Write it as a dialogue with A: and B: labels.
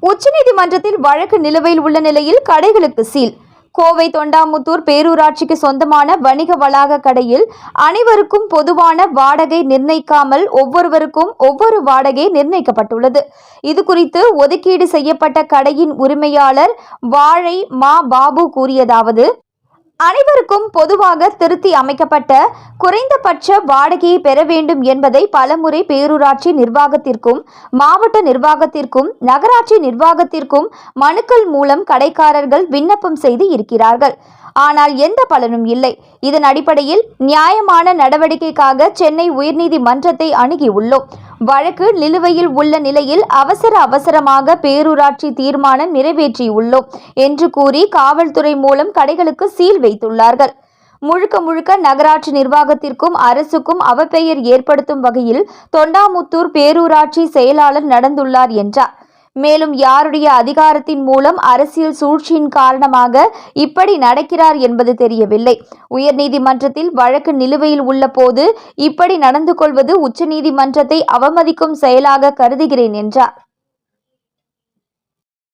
A: உச்சநீதிமன்றத்தில் வழக்கு நிலுவையில் உள்ள நிலையில் கடைகளுக்கு சீல். கோவை தொண்டாமுத்தூர் பேரூராட்சிக்கு சொந்தமான வணிக வளாக கடையில் அனைவருக்கும் பொதுவான வாடகை நிர்ணயிக்காமல் ஒவ்வொருவருக்கும் ஒவ்வொரு வாடகை நிர்ணயிக்கப்பட்டுள்ளது. இதுகுறித்து ஒதுக்கீடு செய்யப்பட்ட கடையின் உரிமையாளர் வாழை மா பாபு கூறியதாவது: அனைவருக்கும் பொதுவாக திருத்தி அமைக்கப்பட்ட குறைந்தபட்ச வாடகையை பெற வேண்டும் என்பதை பலமுறை பேரூராட்சி நிர்வாகத்திற்கும் மாவட்ட நிர்வாகத்திற்கும் நகராட்சி நிர்வாகத்திற்கும் மனுக்கள் மூலம் கடைக்காரர்கள் விண்ணப்பம் செய்து இருக்கிறார்கள். ஆனால் எந்த பலனும் இல்லை. இதன் அடிப்படையில் நியாயமான நடவடிக்கைக்காக சென்னை உயர்நீதிமன்றத்தை அணுகியுள்ளோம். வழக்கு நிலுவையில் உள்ள நிலையில் அவசரமாக பேரூராட்சி தீர்மானம் நிறைவேற்றியுள்ளோம் என்று கூறி காவல்துறை மூலம் கடைகளுக்கு சீல் வைத்துள்ளார்கள். முழுக்க நகராட்சி நிர்வாகத்திற்கும் அரசுக்கும் அவப்பெயர் ஏற்படுத்தும் வகையில் தொண்டாமுத்தூர் பேரூராட்சி செயலாளர் நடந்துள்ளார் என்றார். மேலும் யாருடைய அதிகாரத்தின் மூலம் அரசியல் சூழ்ச்சியின் காரணமாக இப்படி நடக்கிறார் என்பது தெரியவில்லை. உயர்நீதிமன்றத்தில் வழக்கு நிலுவையில் உள்ள போது இப்படி நடந்து கொள்வது உச்சநீதிமன்றத்தை அவமதிக்கும் செயலாக கருதுகிறேன் என்றார்.